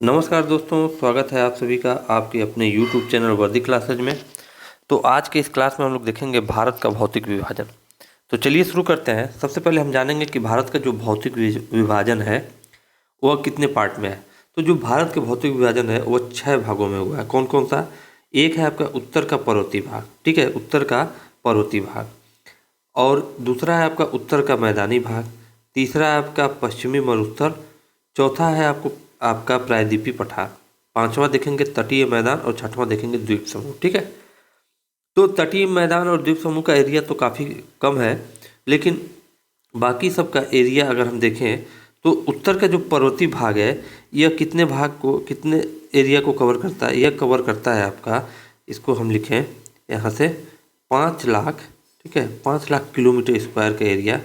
नमस्कार दोस्तों, स्वागत है आप सभी का आपके अपने YouTube चैनल वर्दी क्लासेज में। तो आज के इस क्लास में हम लोग देखेंगे भारत का भौतिक विभाजन। तो चलिए शुरू करते हैं। सबसे पहले हम जानेंगे कि भारत का जो भौतिक विभाजन है वह कितने पार्ट में है। तो जो भारत के भौतिक विभाजन है वह 6 भागों में हुआ है। कौन कौन सा? एक है आपका उत्तर का पर्वतीय भाग, ठीक है, उत्तर का पर्वतीय भाग। और दूसरा है आपका उत्तर का मैदानी भाग। तीसरा है आपका पश्चिमी मरुस्थल। चौथा है आपका प्रायद्वीपीय पठार। पांचवा देखेंगे तटीय मैदान और छठवां देखेंगे द्वीप समूह, ठीक है। तो तटीय मैदान और द्वीप समूह का एरिया तो काफ़ी कम है, लेकिन बाकी सब का एरिया अगर हम देखें तो उत्तर का जो पर्वतीय भाग है यह कितने एरिया को कवर करता है? यह कवर करता है आपका, इसको हम लिखें यहाँ से 5 लाख, ठीक है, 5 लाख किलोमीटर स्क्वायर का एरिया,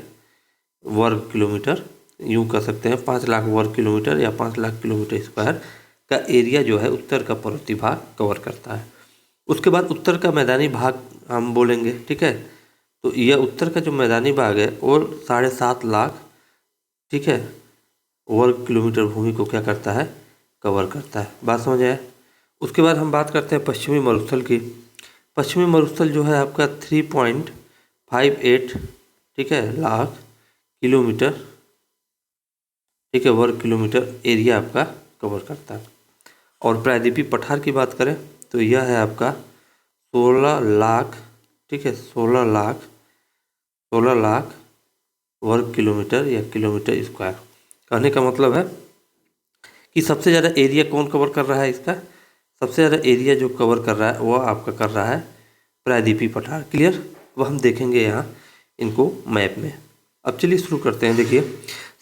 वर्ग किलोमीटर यूँ कह सकते हैं, 5 लाख वर्ग किलोमीटर या 5 लाख किलोमीटर स्क्वायर का एरिया जो है उत्तर का पर्वतीय भाग कवर करता है। उसके बाद उत्तर का मैदानी भाग हम बोलेंगे, ठीक है। तो यह उत्तर का जो मैदानी भाग है और 7.5 लाख, ठीक है, वर्ग किलोमीटर भूमि को क्या करता है? कवर करता है। बात समझ आए? उसके बाद हम बात करते हैं पश्चिमी मरुस्थल की। पश्चिमी मरुस्थल जो है आपका 3.58, ठीक है, लाख किलोमीटर, ठीक है, वर्ग किलोमीटर एरिया आपका कवर करता है। और प्रायद्वीपीय पठार की बात करें तो यह है आपका 16 लाख, ठीक है, 16 लाख वर्ग किलोमीटर या किलोमीटर स्क्वायर। कहने का मतलब है कि सबसे ज़्यादा एरिया कौन कवर कर रहा है? इसका सबसे ज़्यादा एरिया जो कवर कर रहा है वह आपका कर रहा है प्रायद्वीपीय पठार। क्लियर? वह हम देखेंगे यहाँ इनको मैप में। अब चलिए शुरू करते हैं। देखिए,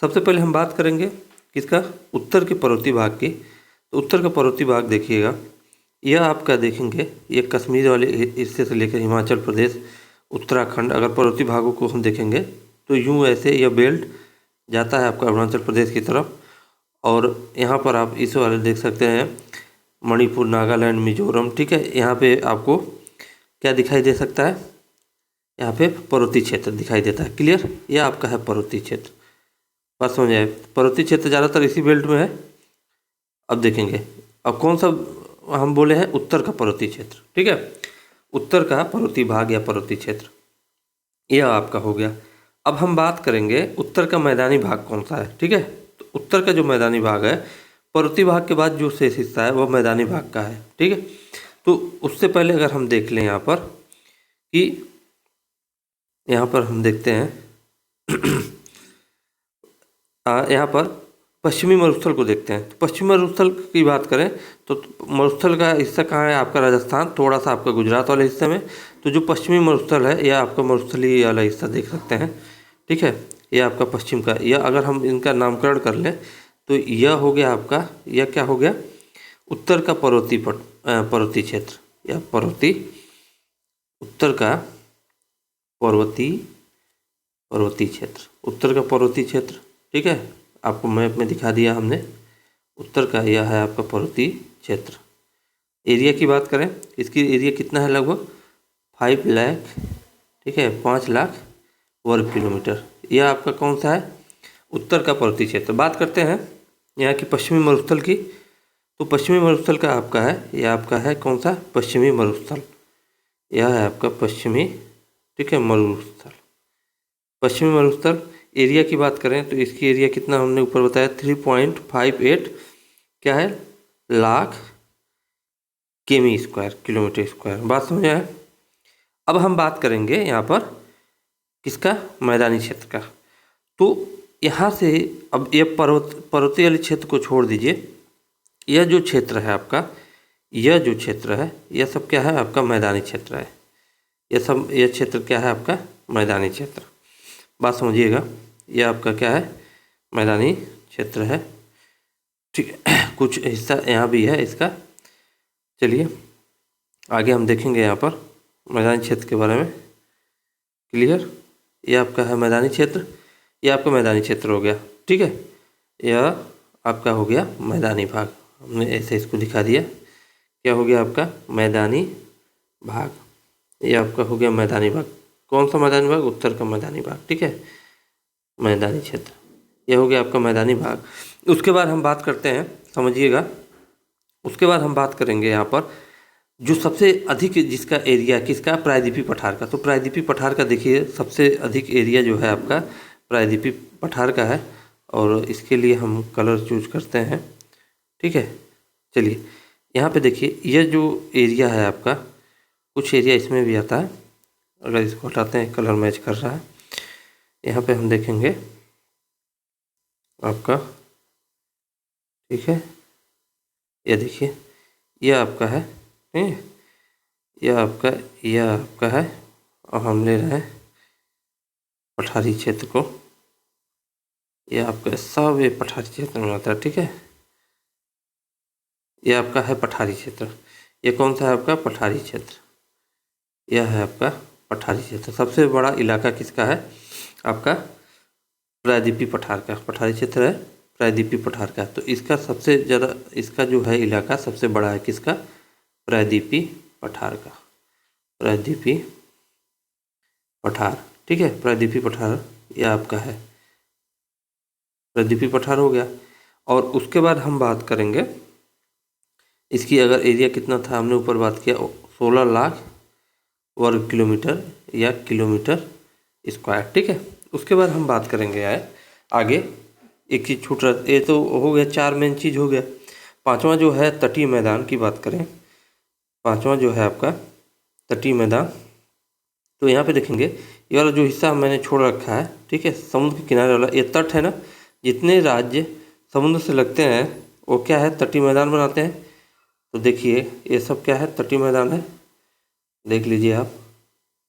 सबसे पहले हम बात करेंगे किसका? उत्तर के पर्वतीय भाग की। तो उत्तर का पर्वतीय भाग देखिएगा, यह आपका देखेंगे ये कश्मीर वाले हिस्से से लेकर हिमाचल प्रदेश, उत्तराखंड, अगर पर्वतीय भागों को हम देखेंगे तो यूँ ऐसे यह बेल्ट जाता है आपका अरुणाचल प्रदेश की तरफ। और यहाँ पर आप इस वाले देख सकते हैं मणिपुर, नागालैंड, मिजोरम, ठीक है। यहाँ पे आपको क्या दिखाई दे सकता है? यहाँ पे पर्वतीय क्षेत्र दिखाई देता है। क्लियर? यह आपका है पर्वतीय क्षेत्र। बात समझ आए? पर्वतीय क्षेत्र ज़्यादातर इसी बेल्ट में है। अब देखेंगे, अब कौन सा हम बोले हैं? उत्तर का पर्वतीय क्षेत्र, ठीक है, उत्तर का पर्वतीय भाग या पर्वतीय क्षेत्र, यह आपका हो गया। अब हम बात करेंगे उत्तर का मैदानी भाग कौन सा है, ठीक है। तो उत्तर का जो मैदानी भाग है, पर्वतीय भाग के बाद जो शेष हिस्सा है वह मैदानी भाग का है, ठीक है। तो उससे पहले अगर हम देख लें यहाँ पर कि यहाँ पर हम देखते हैं यहाँ पर पश्चिमी मरुस्थल को देखते हैं। तो पश्चिमी मरुस्थल की बात करें तो मरुस्थल का हिस्सा कहाँ है? आपका राजस्थान, थोड़ा सा आपका गुजरात वाले हिस्से में। तो जो पश्चिमी मरुस्थल है यह आपका मरुस्थलीय वाला हिस्सा देख सकते हैं, ठीक है। यह आपका पश्चिम का, यह अगर हम इनका नामकरण कर लें तो यह हो गया आपका, यह क्या हो गया? उत्तर का पर्वतीय क्षेत्र या उत्तर का पर्वतीय क्षेत्र, उत्तर का पर्वतीय क्षेत्र, ठीक है। आपको मैप में दिखा दिया हमने। उत्तर का यह है आपका पर्वतीय क्षेत्र। एरिया की बात करें, इसकी एरिया कितना है? लगभग 5 लाख, ठीक है, 5 लाख वर्ग किलोमीटर। यह आपका कौन सा है? उत्तर का पर्वतीय क्षेत्र। बात करते हैं यहाँ की पश्चिमी मरुस्थल की। तो पश्चिमी मरुस्थल का आपका है, यह आपका है कौन सा? पश्चिमी मरुस्थल। यह है आपका पश्चिमी, ठीक है, मरुस्थल। पश्चिमी मरुस्थल एरिया की बात करें तो इसकी एरिया कितना हमने ऊपर बताया? 3.58 क्या है? लाख किमी स्क्वायर, किलोमीटर स्क्वायर। बात समझ आए? अब हम बात करेंगे यहाँ पर किसका? मैदानी क्षेत्र का। तो यहाँ से अब ये पर्वतीय वाले क्षेत्र को छोड़ दीजिए। यह जो क्षेत्र है आपका, यह जो क्षेत्र है यह सब क्या है? आपका मैदानी क्षेत्र है। यह क्षेत्र क्या है? आपका मैदानी क्षेत्र। बात समझिएगा, यह आपका क्या है? मैदानी क्षेत्र है, ठीक है। कुछ हिस्सा यहाँ भी है इसका। चलिए आगे हम देखेंगे यहाँ पर मैदानी क्षेत्र के बारे में। क्लियर? यह आपका है मैदानी क्षेत्र, यह आपका मैदानी क्षेत्र हो गया, ठीक है। यह आपका हो गया मैदानी भाग, हमने ऐसे इसको दिखा दिया। क्या हो गया आपका? मैदानी भाग। यह आपका हो गया मैदानी भाग। कौन सा मैदानी भाग? उत्तर का मैदानी भाग, ठीक है, मैदानी क्षेत्र। यह हो गया आपका मैदानी भाग। उसके बाद हम बात करते हैं समझिएगा। उसके बाद हम बात करेंगे यहाँ पर जो सबसे अधिक जिसका एरिया किसका, प्रायद्वीपीय पठार का। तो प्रायद्वीपीय पठार का देखिए सबसे अधिक एरिया जो है आपका प्रायद्वीपीय पठार का है, और इसके लिए हम कलर चूज करते हैं, ठीक है। चलिए यहाँ पे देखिए यह जो एरिया है आपका, कुछ एरिया इसमें भी आता है, अगर इसको हटाते हैं कलर मैच कर रहा है, यहाँ पे हम देखेंगे आपका, ठीक है। ये देखिए यह आपका है, ठीक है, यह आपका है, और हम ले रहे हैं पठारी क्षेत्र को। यह आपका सब ये पठारी क्षेत्र में आता है, ठीक है। यह आपका है पठारी क्षेत्र। ये कौन सा है आपका, पठारी क्षेत्र। यह है आपका पठारी क्षेत्र। सबसे बड़ा इलाका किसका है, आपका प्रायद्वीपीय पठार का। पठारी क्षेत्र है प्रायद्वीपीय पठार का, तो इसका सबसे ज़्यादा, इसका जो है इलाका सबसे बड़ा है किसका, प्रायद्वीपीय पठार का। प्रायद्वीपीय पठार, ठीक है, प्रायद्वीपीय पठार यह आपका है, प्रायद्वीपीय पठार हो गया। और उसके बाद हम बात करेंगे इसकी, अगर एरिया कितना था हमने ऊपर बात किया, 16 लाख वर्ग किलोमीटर या किलोमीटर स्क्वायर, ठीक है। उसके बाद हम बात करेंगे आगे एक चीज़ छूट रहा, ये तो हो गया, 4 मेन चीज़ हो गया। पांचवा जो है तटीय मैदान की बात करें, पांचवा जो है आपका तटीय मैदान। तो यहाँ पे देखेंगे ये वाला जो हिस्सा मैंने छोड़ रखा है, ठीक है, समुद्र के किनारे वाला ये तट है ना, जितने राज्य समुद्र से लगते हैं वो क्या है, तटीय मैदान बनाते हैं। तो देखिए ये सब क्या है, तटीय मैदान है, देख लीजिए आप,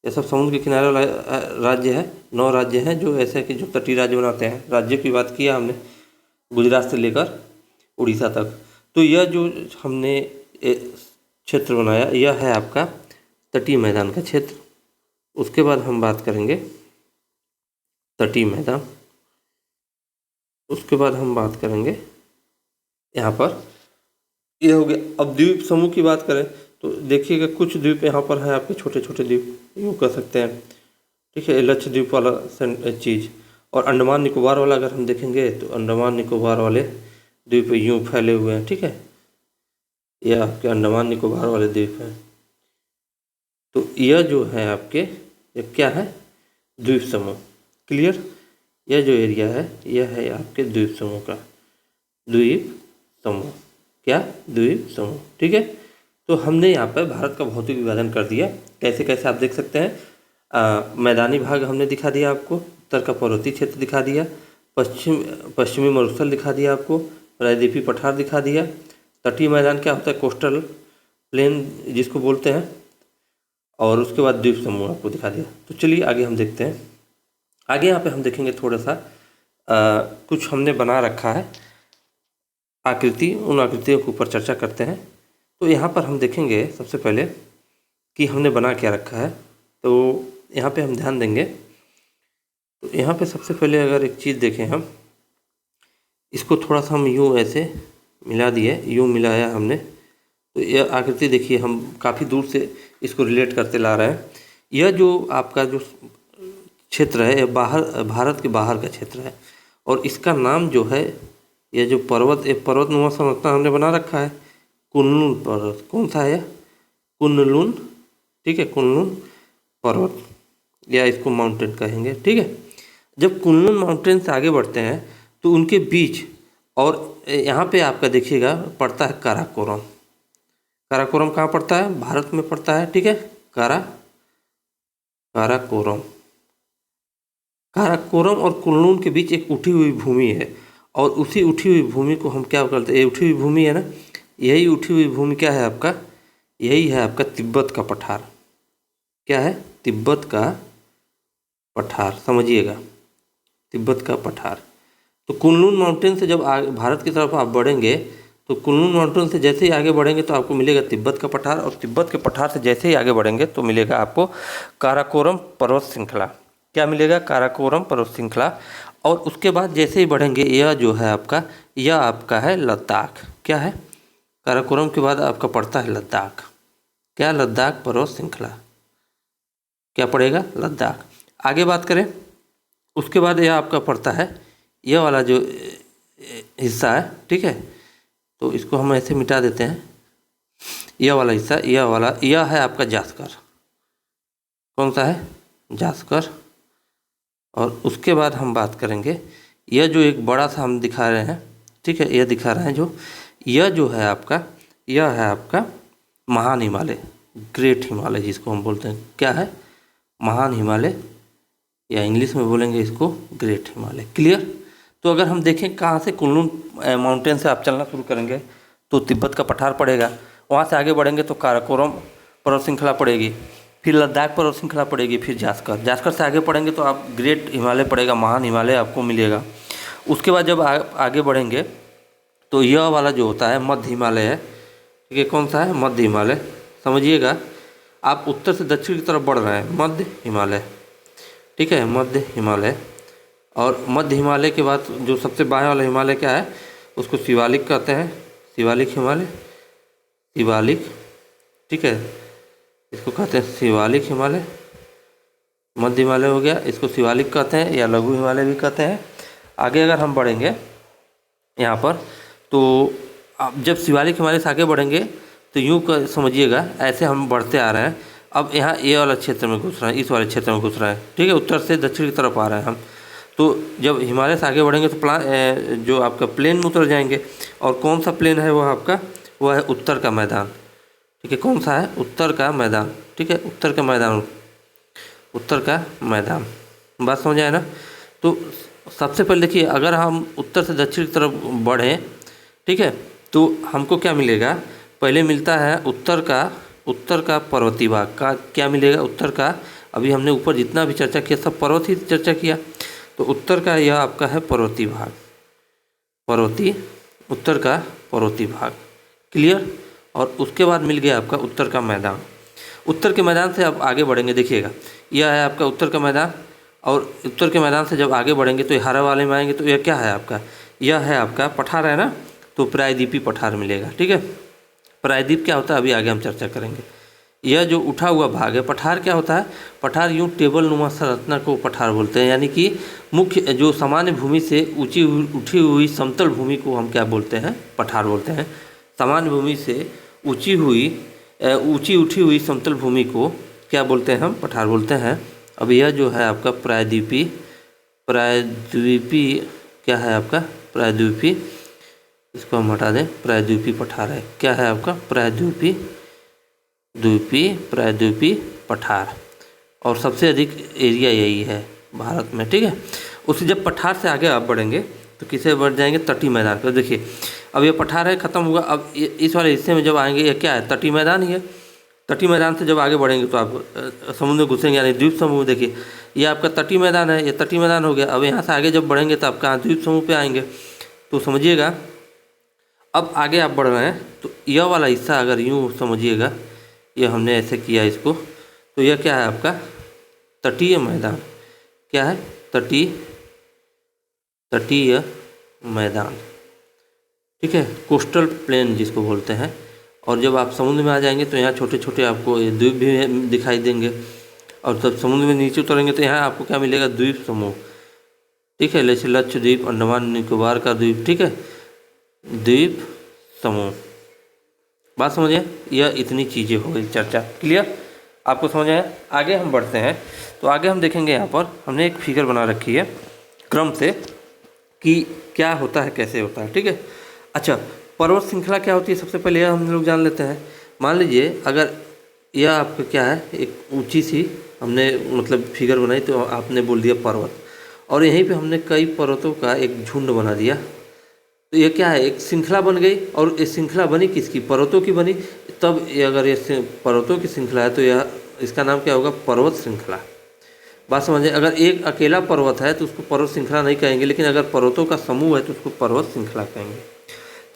ये सब समुद्र के किनारे वाला राज्य है। 9 राज्य हैं जो ऐसे कि जो तटीय राज्य बनाते हैं। राज्य की बात किया हमने, गुजरात से लेकर उड़ीसा तक। तो यह जो हमने क्षेत्र बनाया यह है आपका तटीय मैदान का क्षेत्र। उसके बाद हम बात करेंगे तटीय मैदान। उसके बाद हम बात करेंगे यहाँ पर, यह हो गया। अब द्वीप समूह की बात करें तो देखिएगा कुछ द्वीप यहाँ पर हैं आपके, छोटे छोटे द्वीप यूँ कर सकते हैं, ठीक है, लक्षद्वीप वाला चीज़। और अंडमान निकोबार वाला अगर हम देखेंगे तो अंडमान निकोबार वाले द्वीप यूँ फैले हुए हैं, ठीक है, यह आपके अंडमान निकोबार वाले द्वीप हैं। तो यह जो है आपके, यह क्या है, द्वीप समूह। क्लियर, यह जो एरिया है यह है आपके द्वीप समूह का, द्वीप समूह, क्या, द्वीप समूह, ठीक है। तो हमने यहाँ पर भारत का भौतिक विभाजन कर दिया। कैसे कैसे आप देख सकते हैं, मैदानी भाग हमने दिखा दिया आपको, उत्तर का पर्वतीय क्षेत्र दिखा दिया, पश्चिमी मरुस्थल दिखा दिया आपको, प्रायद्वीपीय पठार दिखा दिया, तटीय मैदान क्या होता है, कोस्टल प्लेन जिसको बोलते हैं, और उसके बाद द्वीप समूह आपको दिखा दिया। तो चलिए आगे हम देखते हैं। आगे यहाँ पे हम देखेंगे थोड़ा सा कुछ हमने बना रखा है आकृति, उन आकृतियों के ऊपर चर्चा करते हैं। तो यहाँ पर हम देखेंगे सबसे पहले कि हमने बना क्या रखा है। तो यहाँ पे हम ध्यान देंगे, तो यहाँ पे सबसे पहले अगर एक चीज़ देखें हम, इसको थोड़ा सा हम यूँ ऐसे मिला दिए, यूँ मिलाया हमने, तो यह आकृति देखिए हम काफ़ी दूर से इसको रिलेट करते ला रहे हैं। यह जो आपका जो क्षेत्र है, यह भारत के बाहर का क्षेत्र है, और इसका नाम जो है, यह जो पर्वत, एक पर्वतनुमा संरचना हमने बना रखा है, कुनलुन पर्वत। कौन सा है, कुनलुन, ठीक है, कुनलुन पर्वत, या इसको माउंटेन कहेंगे, ठीक है। जब कुनलुन माउंटेन से आगे बढ़ते हैं तो उनके बीच, और यहाँ पे आपका देखिएगा पड़ता है काराकोरम। काराकोरम कहाँ पड़ता है, भारत में पड़ता है, ठीक है, काराकोरम। काराकोरम और कुनलुन के बीच एक उठी हुई भूमि है, और उसी उठी हुई भूमि को हम क्या करते हैं, ये उठी हुई भूमि है ना, यही उठी हुई भूमि क्या है आपका, यही है आपका तिब्बत का पठार। क्या है, तिब्बत का पठार, समझिएगा, तिब्बत का पठार। तो कुनलुन माउंटेन से जब भारत की तरफ आप बढ़ेंगे, तो कुनलुन माउंटेन से जैसे ही आगे बढ़ेंगे तो आपको मिलेगा तिब्बत का पठार, और तिब्बत के पठार से जैसे ही आगे बढ़ेंगे तो मिलेगा आपको काराकोरम पर्वत श्रृंखला। क्या मिलेगा, काराकोरम पर्वत श्रृंखला। और उसके बाद जैसे ही बढ़ेंगे, यह जो है आपका, यह आपका है लद्दाख। क्या है, काराकोरम के बाद आपका पड़ता है लद्दाख। क्या, लद्दाख पर्वत श्रृंखला, क्या पड़ेगा, लद्दाख। आगे बात करें, उसके बाद यह आपका पड़ता है, यह वाला जो हिस्सा है, ठीक है, तो इसको हम ऐसे मिटा देते हैं। यह वाला हिस्सा, यह है आपका जास्कर। कौन सा है? जास्कर। और उसके बाद हम बात करेंगे, यह जो एक बड़ा सा हम दिखा रहे हैं, ठीक है, यह दिखा रहे हैं यह जो है आपका, यह है आपका महान हिमालय, ग्रेट हिमालय जिसको हम बोलते हैं। क्या है? महान हिमालय, या इंग्लिश में बोलेंगे इसको ग्रेट हिमालय। क्लियर? तो अगर हम देखें कहाँ से, कुनलुन माउंटेन से आप चलना शुरू करेंगे तो तिब्बत का पठार पड़ेगा, वहाँ से आगे बढ़ेंगे तो काराकोरम पर्वत श्रृंखला पड़ेगी, फिर लद्दाख पर्वत श्रृंखला पड़ेगी, फिर जास्कर से आगे पढ़ेंगे तो आप ग्रेट हिमालय पड़ेगा, महान हिमालय आपको मिलेगा। उसके बाद जब आगे बढ़ेंगे तो यह वाला जो होता है मध्य हिमालय है, ठीक है। कौन सा है? मध्य हिमालय। समझिएगा, आप उत्तर से दक्षिण की तरफ बढ़ रहे हैं, मध्य हिमालय, ठीक है, मध्य हिमालय। और मध्य हिमालय के बाद जो सबसे बाएं वाला हिमालय क्या है, उसको शिवालिक कहते हैं, शिवालिक हिमालय, शिवालिक, ठीक है, इसको कहते हैं शिवालिक हिमालय। मध्य हिमालय हो गया, इसको शिवालिक कहते हैं या लघु हिमालय भी कहते हैं। आगे अगर हम बढ़ेंगे यहाँ पर, तो अब जब शिवालिक हिमालय से आगे बढ़ेंगे तो यूँ समझिएगा, ऐसे हम बढ़ते आ रहे हैं। अब यहाँ ये वाला क्षेत्र में घुस रहे हैं, इस वाले क्षेत्र में घुस रहे हैं, ठीक है, उत्तर से दक्षिण की तरफ आ रहे हैं हम। तो जब हिमालय से आगे बढ़ेंगे तो जो आपका प्लेन में उतर जाएंगे। और कौन सा प्लेन है वो आपका? वह है उत्तर का मैदान, ठीक है। कौन सा है? उत्तर का मैदान, ठीक है, उत्तर का मैदान, उत्तर का मैदान। बात समझ आए ना? तो सबसे पहले देखिए, अगर हम उत्तर से दक्षिण की तरफ बढ़ें, ठीक है, तो हमको क्या मिलेगा? पहले मिलता है उत्तर का पर्वतीय भाग का। क्या मिलेगा? उत्तर का, अभी हमने ऊपर जितना भी चर्चा किया सब पर्वत ही चर्चा किया, तो उत्तर का यह आपका है पर्वतीय भाग, उत्तर का पर्वतीय भाग। क्लियर? और उसके बाद मिल गया आपका उत्तर का मैदान। उत्तर के मैदान से आप आगे बढ़ेंगे, देखिएगा, यह है आपका उत्तर का मैदान। और उत्तर के मैदान से जब आगे बढ़ेंगे तो हरा वाले में आएंगे तो यह क्या है आपका? यह है आपका पठार, है ना, तो प्रायद्वीपी पठार मिलेगा, ठीक है। प्रायद्वीप क्या होता है अभी आगे हम चर्चा करेंगे। यह जो उठा हुआ भाग है, पठार क्या होता है? पठार यूँ टेबल नुमा संरचना को पठार बोलते हैं, यानी कि मुख्य जो सामान्य भूमि से ऊंची उठी हुई समतल भूमि को हम क्या बोलते हैं? पठार बोलते हैं। सामान्य भूमि से ऊंची उठी हुई समतल भूमि को क्या बोलते हैं? हम पठार बोलते हैं। अब यह जो है आपका प्रायद्वीपी क्या है आपका? प्रायद्वीपी, इसको हम हटा दें, प्रायद्वीपी पठार है। क्या है आपका? प्रायद्वीपी पठार। और सबसे अधिक एरिया यही है भारत में, ठीक है। उससे जब पठार से आगे आप बढ़ेंगे तो किसे बढ़ जाएंगे? तटीय मैदान पर। देखिए, अब ये पठार है, ख़त्म हुआ। अब इस वाले हिस्से में जब आएंगे, ये क्या है? तटीय मैदान ही है। तटीय मैदान से जब आगे बढ़ेंगे तो आप समुद्र में घुसेंगे, यानी द्वीप समूह। देखिए, ये आपका तटीय मैदान है, ये तटीय मैदान हो गया। अब यहाँ से आगे जब बढ़ेंगे तो आप कहाँ? द्वीप समूह पे आएंगे। तो समझिएगा, अब आगे आप बढ़ रहे हैं तो यह वाला हिस्सा अगर यूँ समझिएगा, ये हमने ऐसे किया इसको, तो यह क्या है आपका? तटीय मैदान। क्या है? तटीय मैदान, ठीक है, कोस्टल प्लेन जिसको बोलते हैं। और जब आप समुद्र में आ जाएंगे तो यहाँ छोटे छोटे आपको द्वीप भी दिखाई देंगे। और जब समुद्र में नीचे उतरेंगे तो यहाँ आपको क्या मिलेगा? द्वीप समूह, ठीक है, जैसे लक्षद्वीप, अंडमान निकोबार का द्वीप, ठीक है, द्वीप समूह। बात समझिए, यह इतनी चीज़ें हो गई चर्चा। क्लियर? आपको समझ आया? आगे हम बढ़ते हैं तो आगे हम देखेंगे, यहाँ पर हमने एक फिगर बना रखी है क्रम से कि क्या होता है, कैसे होता है, ठीक है। अच्छा, पर्वत श्रृंखला क्या होती है? सबसे पहले यह हम लोग जान लेते हैं। मान लीजिए अगर यह आपका क्या है, एक ऊंची सी हमने मतलब फिगर बनाई, तो आपने बोल दिया पर्वत, और यहीं पे हमने कई पर्वतों का एक झुंड बना दिया, तो ये क्या है? एक श्रृंखला बन गई। और ये श्रृंखला बनी किसकी? पर्वतों की बनी। तब ये अगर ये पर्वतों की श्रृंखला है तो यह, इसका नाम क्या होगा? पर्वत श्रृंखला। बात समझिए, अगर एक अकेला पर्वत है तो उसको पर्वत श्रृंखला नहीं कहेंगे, लेकिन अगर पर्वतों का समूह है तो उसको पर्वत श्रृंखला कहेंगे।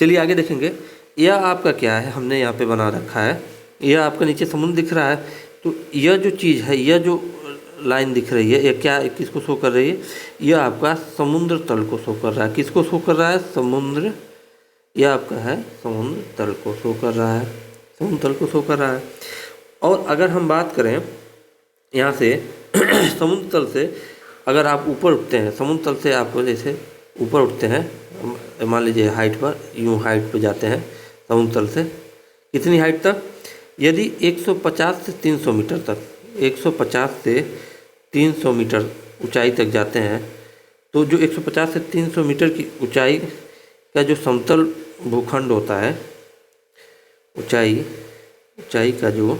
चलिए आगे देखेंगे। यह आपका क्या है? हमने यहाँ पे बना रखा है, यह आपका नीचे समुद्र दिख रहा है, तो यह जो चीज़ है, यह जो लाइन दिख रही है, यह क्या, किसको शो कर रही है? यह आपका समुद्र तल को शो कर रहा है। किसको शो कर रहा है? समुद्र, यह आपका है समुद्र तल को शो कर रहा है, समुद्र तल को शो कर रहा है। और अगर हम बात करें यहाँ से समुद्र तल से अगर आप ऊपर उठते हैं, समुद्र तल से आप जैसे ऊपर उठते हैं, मान लीजिए हाइट पर, यूँ हाइट पे जाते हैं समुद्र तल से, कितनी हाइट तक? यदि 150 से 300 मीटर तक, 150 से 300 मीटर ऊंचाई तक जाते हैं, तो जो 150 से 300 मीटर की ऊंचाई का जो समतल भूखंड होता है, ऊंचाई का जो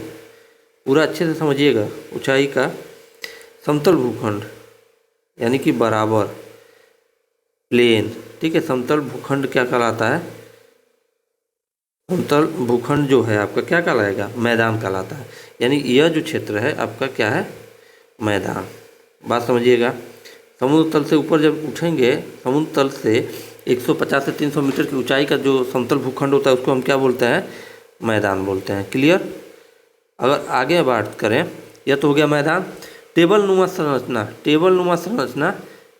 पूरा अच्छे से समझिएगा, ऊंचाई का समतल भूखंड यानी कि बराबर प्लेन, ठीक है। समतल भूखंड क्या कहलाता है? समतल भूखंड जो है आपका क्या कहलाएगा? मैदान कहलाता है। यानी यह जो क्षेत्र है आपका क्या है? मैदान। बात समझिएगा, समुद्र तल से ऊपर जब उठेंगे, समुद्र तल से 150 से 300 मीटर की ऊंचाई का जो समतल भूखंड होता है उसको हम क्या बोलते हैं? मैदान बोलते हैं। क्लियर? अगर आगे बात करें, यह तो हो गया मैदान। टेबल नुमा संरचना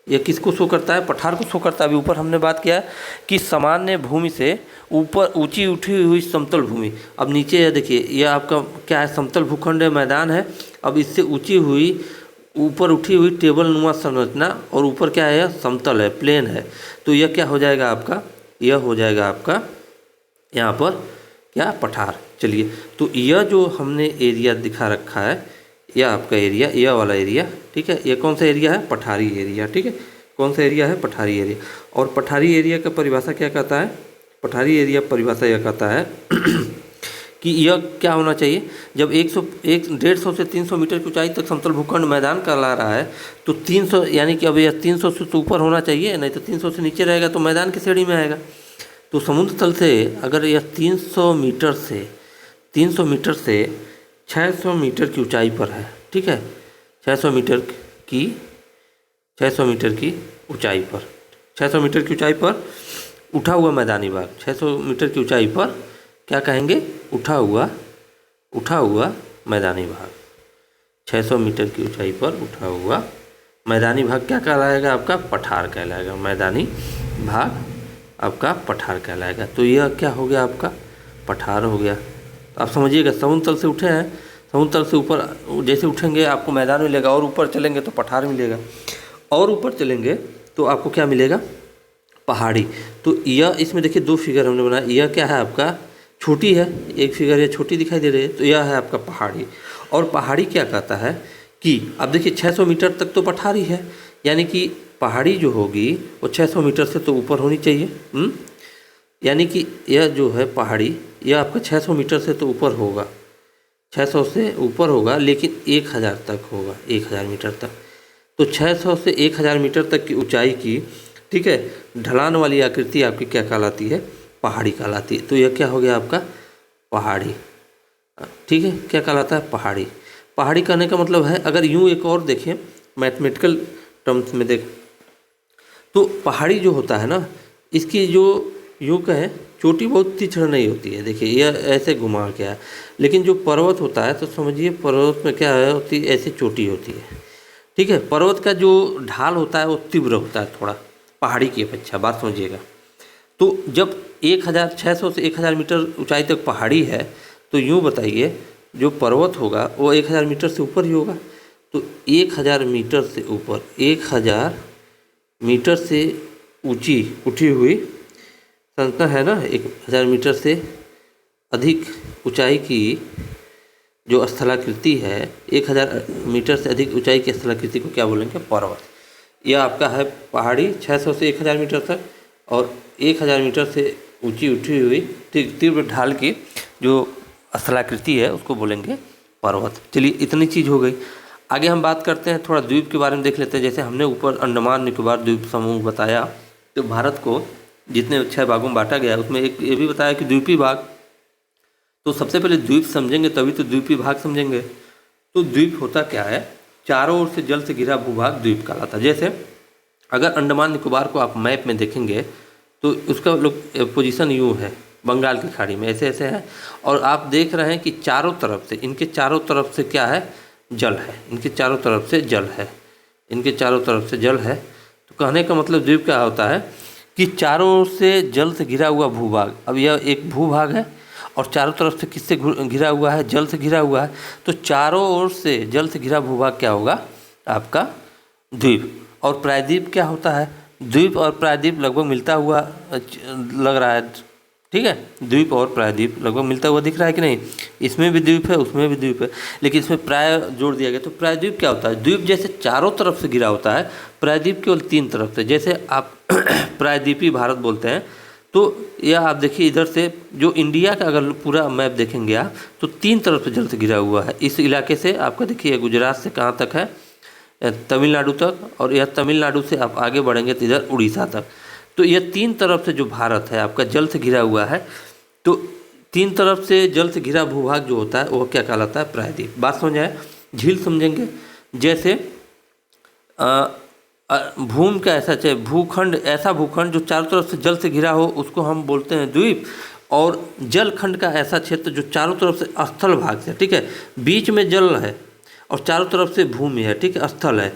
यह किसको शो करता है? पठार को शो करता है। अभी ऊपर हमने बात किया कि सामान्य भूमि से ऊपर ऊंची उठी हुई समतल भूमि। अब नीचे यह देखिए, यह आपका क्या है? समतल भूखंड है, मैदान है। अब इससे ऊंची हुई, ऊपर उठी हुई टेबल नुमा संरचना, और ऊपर क्या है? समतल है, प्लेन है। तो यह क्या हो जाएगा आपका? यह हो जाएगा आपका यहाँ पर क्या? पठार। चलिए, तो यह जो हमने एरिया दिखा रखा है, यह आपका एरिया, यह वाला एरिया, ठीक है। यह कौन सा एरिया है? पठारी एरिया, ठीक है। कौन सा एरिया है? पठारी एरिया। और पठारी एरिया का परिभाषा क्या कहता है? पठारी एरिया परिभाषा यह कहता है कि यह क्या होना चाहिए? जब 150 से 300 मीटर की ऊंचाई तक समतल भूखंड मैदान कहला रहा है, तो 300 यानी कि अब यह 300 से तो ऊपर होना चाहिए, नहीं तो 300 से नीचे रहेगा तो मैदान की श्रेणी में आएगा। तो समुद्र तल से अगर यह 300 मीटर से 600 मीटर की ऊंचाई पर है, ठीक है। 600 मीटर की ऊंचाई पर, 600 मीटर की ऊंचाई पर उठा हुआ मैदानी भाग, 600 मीटर की ऊंचाई पर क्या कहेंगे? उठा हुआ मैदानी भाग। 600 मीटर की ऊंचाई पर उठा हुआ मैदानी भाग क्या कहलाएगा? आपका पठार कहलाएगा। मैदानी भाग आपका पठार कहलाएगा। तो यह क्या हो गया? आपका पठार हो गया। तो आप समझिएगा, समुद्र तल से उठे हैं, समुद्र तल से ऊपर जैसे उठेंगे आपको मैदान मिलेगा, और ऊपर चलेंगे तो पठार मिलेगा, और ऊपर चलेंगे तो आपको क्या मिलेगा? पहाड़ी। तो यह, इसमें देखिए 2 फिगर हमने बनाया। यह क्या है आपका? छोटी है, एक फिगर ये छोटी दिखाई दे रही है, तो यह है आपका पहाड़ी। और पहाड़ी क्या कहता है कि अब देखिए 600 मीटर तक तो पठारी है, यानी कि पहाड़ी जो होगी वो 600 मीटर से तो ऊपर होनी चाहिए। यानी कि यह जो है पहाड़ी, यह आपका 600 मीटर से तो ऊपर होगा, 600 से ऊपर होगा, लेकिन 1000 तक होगा, 1000 मीटर तक। तो 600 से 1000 मीटर तक की ऊंचाई की, ठीक है, ढलान वाली आकृति आपकी क्या कहलाती है? पहाड़ी कहलाती है। तो यह क्या हो गया आपका? पहाड़ी, ठीक है। क्या कहलाता है? पहाड़ी। पहाड़ी कहने का मतलब है, अगर यूँ एक और देखें मैथमेटिकल टर्म्स में देख, तो पहाड़ी जो होता है ना, इसकी जो यूँ कहें चोटी बहुत तीक्ष्ण नहीं होती है। देखिए यह ऐसे घुमा के है, लेकिन जो पर्वत होता है तो समझिए पर्वत में क्या है होती है? ऐसी चोटी होती है, ठीक है। पर्वत का जो ढाल होता है वो तीव्र होता है थोड़ा, पहाड़ी की अपेक्षा। बात समझिएगा। तो जब 600 से 1000 मीटर ऊंचाई तक पहाड़ी है, तो यूँ बताइए जो पर्वत होगा वो 1000 मीटर से ऊपर ही होगा। तो 1000 मीटर से ऊपर, 1000 मीटर से ऊंची उठी हुई संरचना है ना, 1000 मीटर से अधिक ऊंचाई की जो स्थलाकृति है, 1000 मीटर से अधिक ऊंचाई की स्थलाकृति को क्या बोलेंगे? पर्वत। यह आपका है पहाड़ी, 600 से 1000 मीटर तक, और 1000 मीटर से ऊंची उठी हुई तीव्र ढाल की जो स्थलाकृति है उसको बोलेंगे पर्वत। चलिए इतनी चीज़ हो गई। आगे हम बात करते हैं, थोड़ा द्वीप के बारे में देख लेते हैं। जैसे हमने ऊपर अंडमान निकोबार द्वीप समूह बताया, तो भारत को जितने 6 भागों में बांटा गया उसमें एक ये भी बताया कि द्वीपीय भाग। तो सबसे पहले द्वीप समझेंगे तभी तो द्वीपीय भाग समझेंगे। तो द्वीप होता क्या है? चारों ओर से जल से घिरा भूभाग द्वीप कहलाता है। जैसे अगर अंडमान निकोबार को आप मैप में देखेंगे तो उसका पोजीशन यूँ है, बंगाल की खाड़ी में ऐसे ऐसे है, और आप देख रहे हैं कि चारों तरफ से, इनके चारों तरफ से क्या है? जल है। इनके चारों तरफ से जल है, इनके चारों तरफ से जल है। तो कहने का मतलब द्वीप क्या होता है कि चारों ओर से जल से घिरा हुआ भूभाग। अब यह एक भूभाग है और चारों तरफ से किससे घिरा हुआ है? जल से घिरा हुआ है। तो चारों ओर से जल से घिरा भूभाग क्या होगा? आपका द्वीप। और प्रायद्वीप क्या होता है? द्वीप और प्रायद्वीप लगभग मिलता हुआ लग रहा है, ठीक है। द्वीप और प्रायद्वीप लगभग मिलता हुआ दिख रहा है कि नहीं, इसमें भी द्वीप है उसमें भी द्वीप है, लेकिन इसमें प्राय जोड़ दिया गया। तो प्रायद्वीप क्या होता है, द्वीप जैसे चारों तरफ से घिरा होता है, प्रायद्वीप केवल 3 तरफ से। जैसे आप प्रायद्वीपीय भारत बोलते हैं, तो यह आप देखिए इधर से जो इंडिया का अगर पूरा मैप देखेंगे आप, तो 3 तरफ से जल से घिरा हुआ है। इस इलाके से आपका देखिए गुजरात से कहाँ तक है, तमिलनाडु तक, और यह तमिलनाडु से आप आगे बढ़ेंगे तो इधर उड़ीसा तक। तो यह 3 तरफ से जो भारत है आपका जल से घिरा हुआ है। तो 3 तरफ से जल से घिरा भूभाग जो होता है वो क्या कहलाता है, प्रायद्वीप। बात समझ आए। झील समझेंगे, जैसे भूमि का ऐसा चाहे भूखंड, ऐसा भूखंड जो चारों तरफ से जल से घिरा हो उसको हम बोलते हैं द्वीप। और जलखंड का ऐसा क्षेत्र जो चारों तरफ से स्थल भाग से, ठीक है, बीच में जल है और चारों तरफ से भूमि है, ठीक है, स्थल है,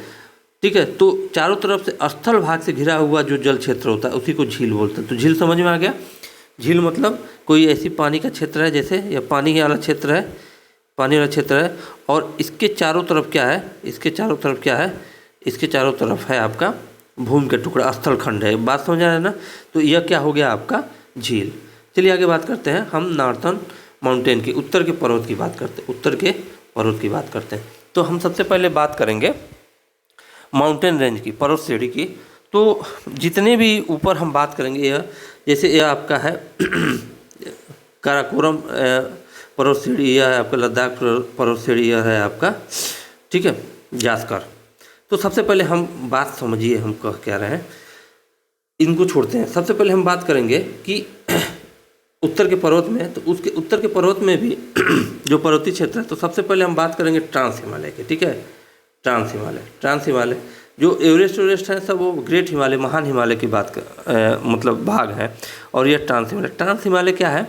ठीक है। तो चारों तरफ से स्थल भाग से घिरा हुआ जो जल क्षेत्र होता है उसी को झील बोलते हैं। तो झील समझ में आ गया। झील मतलब कोई ऐसी पानी का क्षेत्र है, जैसे यह पानी वाला क्षेत्र है, पानी वाला क्षेत्र है, और इसके चारों तरफ क्या है, इसके चारों तरफ क्या है, इसके चारों तरफ है आपका भूमि का टुकड़ा, स्थल खंड है। बात समझ आ रहा है ना। तो यह क्या हो गया आपका झील। चलिए आगे बात करते हैं हम नॉर्थर्न माउंटेन की, उत्तर के पर्वत की बात करते हैं, उत्तर के पर्वत की बात करते हैं। तो हम सबसे पहले बात करेंगे माउंटेन रेंज की, पर्वत श्रेणी की। तो जितने भी ऊपर हम बात करेंगे, यह जैसे यह आपका है काराकोरम पर्वत श्रेणी, यह है आपका लद्दाख पर्वत श्रेणी, यह है आपका, ठीक है, जास्कर। तो सबसे पहले हम बात समझिए हम कह क्या रहे हैं, इनको छोड़ते हैं। सबसे पहले हम बात करेंगे कि उत्तर के पर्वत में, तो उसके उत्तर के पर्वत में भी जो पर्वतीय क्षेत्र है, तो सबसे पहले हम बात करेंगे ट्रांस हिमालय की, ठीक है। ट्रांस हिमालय जो एवरेस्ट है सब वो ग्रेट हिमालय, महान हिमालय की बात मतलब भाग है। और यह ट्रांस हिमालय क्या है,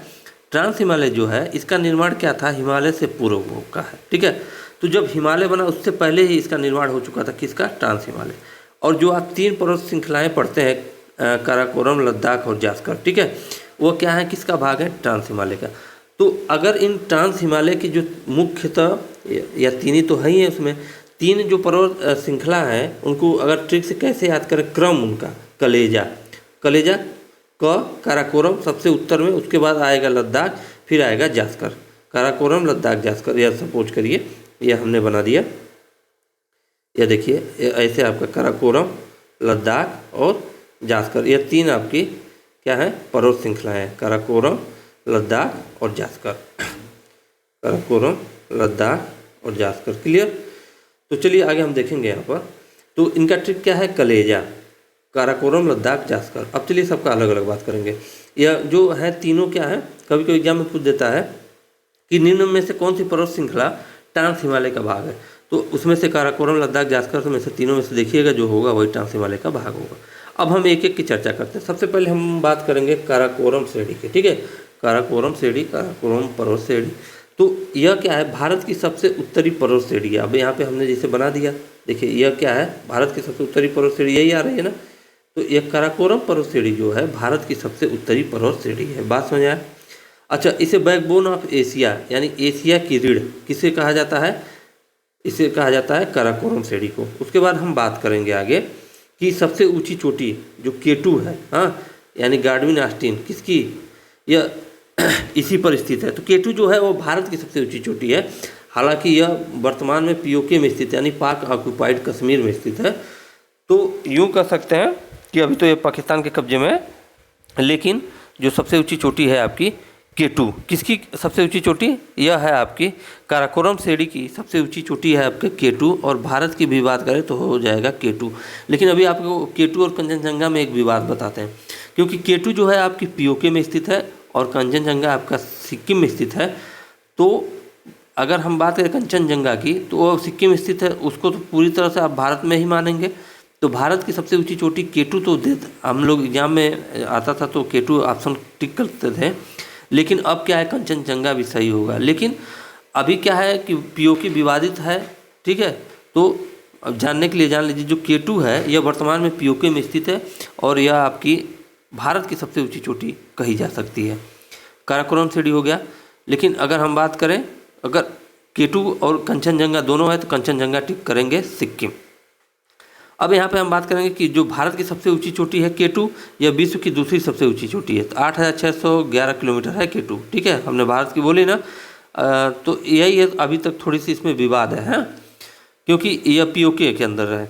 ट्रांस हिमालय जो है इसका निर्माण क्या था, हिमालय से पूर्व का है, ठीक है। तो जब हिमालय बना उससे पहले ही इसका निर्माण हो चुका था, किसका, ट्रांस हिमालय। और जो आप 3 पर्वत श्रृंखलाएँ पढ़ते हैं, काराकोरम, लद्दाख और जास्कर, ठीक है, वो क्या है, किसका भाग है, ट्रांस हिमालय का। तो अगर इन ट्रांस हिमालय की जो मुख्यतः या 3 ही तो है ही है, उसमें 3 जो पर्वत श्रृंखला है उनको अगर ट्रिक से कैसे याद करें, क्रम उनका, कलेजा क काराकोरम सबसे उत्तर में, उसके बाद आएगा लद्दाख, फिर आएगा जास्कर। काराकोरम, लद्दाख, जास्कर, यह सपोज करिए यह हमने बना दिया। यह देखिए ऐसे आपका काराकोरम, लद्दाख और जास्कर, यह 3 आपकी क्या है, पर्वत श्रृंखला है, काराकोरम, लद्दाख और जास्कर। काराकोरम, लद्दाख और जास्कर, क्लियर। तो चलिए आगे हम देखेंगे यहाँ पर। तो इनका ट्रिक क्या है, कलेजा, काराकोरम, लद्दाख, जास्कर। अब चलिए सबका अलग अलग बात करेंगे। यह जो है तीनों क्या है, कभी कभी एग्जाम में पूछ देता है कि निम्न में से कौन सी पर्वत श्रृंखला ट्रांस हिमालय का भाग है। तो उसमें से काराकोरम, लद्दाख, जास्कर में से तीनों में से देखिएगा जो होगा वही ट्रांस हिमालय का भाग होगा। अब हम एक एक की चर्चा करते हैं। सबसे पहले हम बात करेंगे काराकोरम श्रेणी की, ठीक है। काराकोरम श्रेणी, काराकोरम पर्वत श्रेणी, तो यह क्या है, भारत की सबसे उत्तरी पर्वत श्रेणी है। अब यहाँ पे हमने जैसे बना दिया, देखिए यह क्या है, भारत की सबसे उत्तरी पर्वत श्रेणी, यही आ रही है ना। तो यह काराकोरम पर्वत श्रेणी जो है भारत की सबसे उत्तरी पर्वत श्रेणी है। बात समझ आए। अच्छा, इसे बैकबोन ऑफ एशिया यानी एशिया की रीढ़ किसे कहा जाता है, इसे कहा जाता है काराकोरम श्रेणी को। उसके बाद हम बात करेंगे आगे कि सबसे ऊंची चोटी जो K2 है, हाँ, यानी गार्डविन ऑस्टिन, किसकी, यह इसी पर स्थित है। तो K2 जो है वो भारत की सबसे ऊंची चोटी है। हालांकि यह वर्तमान में POK में स्थित है, यानी पाक ऑक्यूपाइड कश्मीर में स्थित है। तो यूँ कह सकते हैं कि अभी तो ये पाकिस्तान के कब्जे में है, लेकिन जो सबसे ऊंची चोटी है आपकी K2, किसकी सबसे ऊंची चोटी, यह है आपकी काराकोरम श्रेणी की सबसे ऊंची चोटी है आपके K2। और भारत की भी बात करें तो हो जाएगा K2। लेकिन अभी आपको K2 और कंचनजंगा में एक विवाद बताते हैं, क्योंकि K2 जो है आपकी POK में स्थित है और कंचनजंगा आपका सिक्किम में स्थित है। तो अगर हम बात करें कंचनजंगा की तो वो सिक्किम स्थित है, उसको तो पूरी तरह से आप भारत में ही मानेंगे। तो भारत की सबसे ऊंची चोटी K2 तो हम लोग एग्जाम में आता था तो K2 ऑप्शन टिक करते थे, लेकिन अब क्या है, कंचनजंगा भी सही होगा। लेकिन अभी क्या है कि POK विवादित है, ठीक है। तो अब जानने के लिए जान लीजिए, जो K2 है यह वर्तमान में POK में स्थित है और यह आपकी भारत की सबसे ऊंची चोटी कही जा सकती है। काराकोरम श्रेणी हो गया। लेकिन अगर हम बात करें, अगर K2 और कंचनजंगा दोनों है तो कंचनजंगा टिक करेंगे सिक्किम। अब यहाँ पे हम बात करेंगे कि जो भारत की सबसे ऊंची चोटी है K2, यह विश्व की दूसरी सबसे ऊंची चोटी है। तो 8,611 किलोमीटर है K2, ठीक है। हमने भारत की बोली ना, तो यही है। अभी तक थोड़ी सी इसमें विवाद है, क्योंकि यह POK के अंदर है।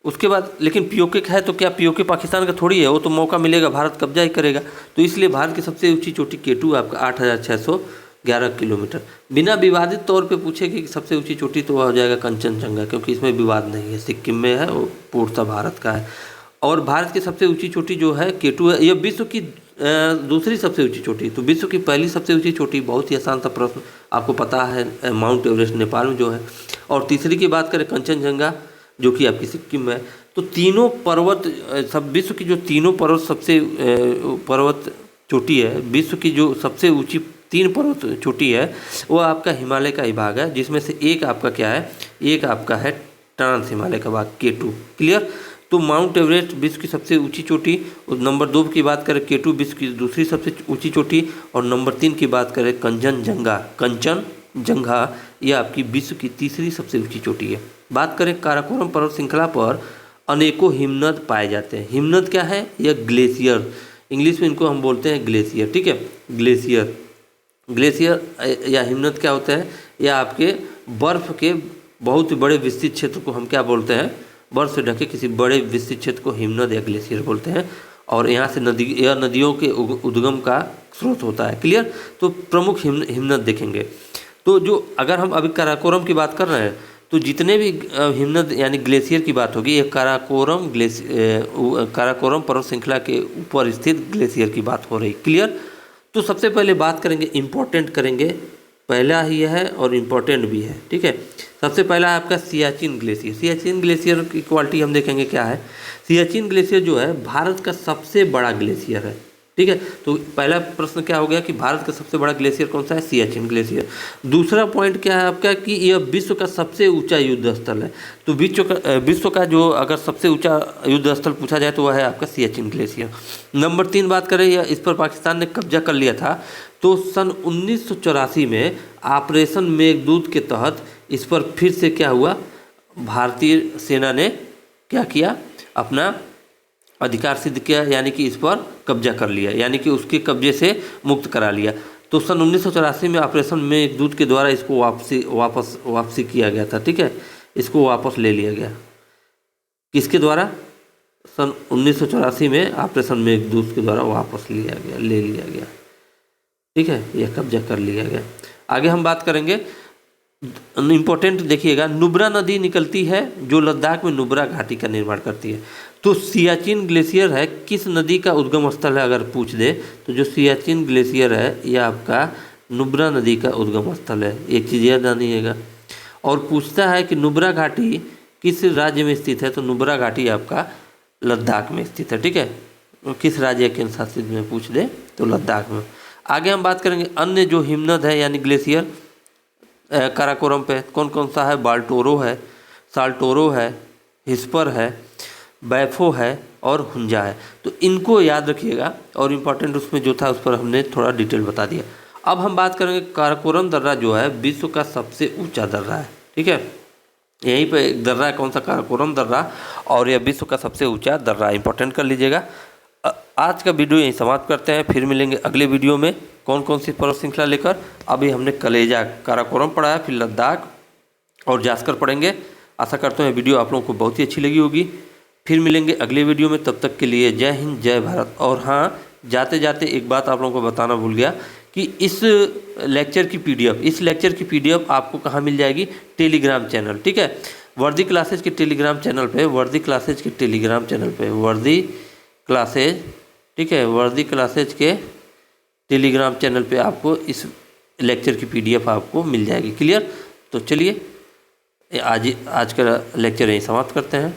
उसके बाद लेकिन POK है तो क्या POK पाकिस्तान का थोड़ी है, वो तो मौका मिलेगा भारत कब्जा ही करेगा। तो इसलिए भारत की सबसे ऊंची चोटी K2 आपका 8,611 किलोमीटर। बिना विवादित तौर पे पूछेगी कि सबसे ऊंची चोटी, तो वह हो जाएगा कंचनजंगा, क्योंकि इसमें विवाद नहीं है, सिक्किम में है, वो पूर्णतः भारत का है। और भारत की सबसे ऊंची चोटी जो है K2 है, यह विश्व की दूसरी सबसे ऊंची चोटी। तो विश्व की पहली सबसे ऊंची चोटी, बहुत ही आसान सा प्रश्न, आपको पता है, माउंट एवरेस्ट नेपाल में जो है। और तीसरी की बात करें कंचनजंगा, जो कि आपकी सिक्किम में है। तो तीनों पर्वत, सब विश्व की जो तीनों पर्वत सबसे पर्वत चोटी है, विश्व की जो सबसे ऊंची 3 पर्वत चोटी है, वो आपका हिमालय का ही भाग है, जिसमें से एक आपका क्या है, एक आपका है ट्रांस हिमालय का भाग K2। क्लियर। तो माउंट एवरेस्ट विश्व की सबसे ऊंची चोटी, और नंबर 2 की बात करें K2 विश्व की दूसरी सबसे ऊंची चोटी, और नंबर 3 की बात करें कंचनजंगा, यह आपकी विश्व की तीसरी सबसे ऊंची चोटी है। बात करें काराकोरम पर्वत श्रृंखला पर अनेकों हिमनद पाए जाते हैं। हिमनद क्या है, यह ग्लेशियर, इंग्लिश में इनको हम बोलते हैं ग्लेशियर, ठीक है। ग्लेशियर या हिमनद क्या होता है, यह आपके बर्फ़ के बहुत बड़े विस्तृत क्षेत्र को हम क्या बोलते हैं, बर्फ़ से ढके किसी बड़े विस्तृत क्षेत्र को हिमनद या ग्लेशियर बोलते हैं। और यहाँ से यह नदियों के उद्गम का स्रोत होता है। क्लियर। तो प्रमुख हिमनद देखेंगे, तो जो अगर हम अभी काराकोरम की बात कर रहे हैं, तो जितने भी हिमनद यानी ग्लेशियर की बात होगी, ये काराकोरम पर्वत श्रृंखला के ऊपर स्थित ग्लेशियर की बात हो रही। क्लियर। तो सबसे पहले बात करेंगे, इम्पोर्टेंट करेंगे, पहला ही है और इम्पोर्टेंट भी है, ठीक है। सबसे पहला है आपका सियाचिन ग्लेशियर। सियाचिन ग्लेशियर की क्वालिटी हम देखेंगे क्या है। सियाचिन ग्लेशियर जो है भारत का सबसे बड़ा ग्लेशियर है, ठीक है। तो पहला प्रश्न क्या हो गया कि भारत का सबसे बड़ा ग्लेशियर कौन सा है, सियाचिन ग्लेशियर। दूसरा पॉइंट क्या है आपका कि यह विश्व का सबसे ऊंचा युद्ध स्थल है। तो विश्व का जो अगर सबसे ऊंचा युद्ध स्थल पूछा जाए तो वह है आपका सियाचिन ग्लेशियर। नंबर 3 बात करें, या इस पर पाकिस्तान ने कब्जा कर लिया था, तो सन 1984 में ऑपरेशन मेघदूत के तहत इस पर फिर से क्या हुआ, भारतीय सेना ने क्या किया, अपना अधिकार सिद्ध किया, यानी कि इस पर कब्जा कर लिया, यानी कि उसके कब्जे से मुक्त करा लिया। तो सन 1984 में ऑपरेशन मेघदूत के द्वारा इसको वापसी किया गया था, ठीक है। इसको वापस ले लिया गया, किसके द्वारा, सन 1984 में ऑपरेशन मेघदूत के द्वारा वापस ले लिया गया, ठीक है। यह कब्जा कर लिया गया। आगे हम बात करेंगे, इम्पोर्टेंट देखिएगा, नुब्रा नदी निकलती है जो लद्दाख में नुब्रा घाटी का निर्माण करती है। तो सियाचिन ग्लेशियर है किस नदी का उद्गम स्थल है, अगर पूछ दे तो जो सियाचिन ग्लेशियर है यह आपका नुब्रा नदी का उद्गम स्थल है, एक चीज़ याद आनिएगा। और पूछता है कि नुब्रा घाटी किस राज्य में स्थित है, तो नुब्रा घाटी आपका लद्दाख में स्थित है, ठीक है। किस राज्य केंद्र शासित में पूछ दे तो लद्दाख में। आगे हम बात करेंगे अन्य जो हिमनद है यानी ग्लेशियर काराकोरम पे, कौन कौन सा है, बाल्टोरो है, साल्टोरो है, हिस्पर है, बैफो है और हुंजा है। तो इनको याद रखिएगा, और इम्पॉर्टेंट उसमें जो था उस पर हमने थोड़ा डिटेल बता दिया। अब हम बात करेंगे काराकोरम दर्रा जो है विश्व का सबसे ऊंचा दर्रा है, ठीक है। यहीं पे एक दर्रा है, कौन सा, काराकोरम दर्रा, और यह विश्व का सबसे ऊंचा दर्रा, इंपॉर्टेंट कर लीजिएगा। आज का वीडियो यहीं समाप्त करते हैं, फिर मिलेंगे अगले वीडियो में कौन कौन सी पर्वत श्रृंखला लेकर। अभी हमने कलेजा काराकोरम पढ़ा है, फिर लद्दाख और जास्कर पढ़ेंगे। आशा करते हैं वीडियो आप लोगों को बहुत ही अच्छी लगी होगी। फिर मिलेंगे अगले वीडियो में, तब तक के लिए जय हिंद जय भारत। और हाँ, जाते जाते एक बात आप लोगों को बताना भूल गया कि इस लेक्चर की पीडीएफ आपको कहाँ मिल जाएगी, टेलीग्राम चैनल, ठीक है। वर्दी क्लासेज के टेलीग्राम चैनल पे, वर्दी क्लासेज के टेलीग्राम चैनल पे आपको इस लेक्चर की पीडीएफ आपको मिल जाएगी। क्लियर। तो चलिए आज का लेक्चर यहीं समाप्त करते हैं।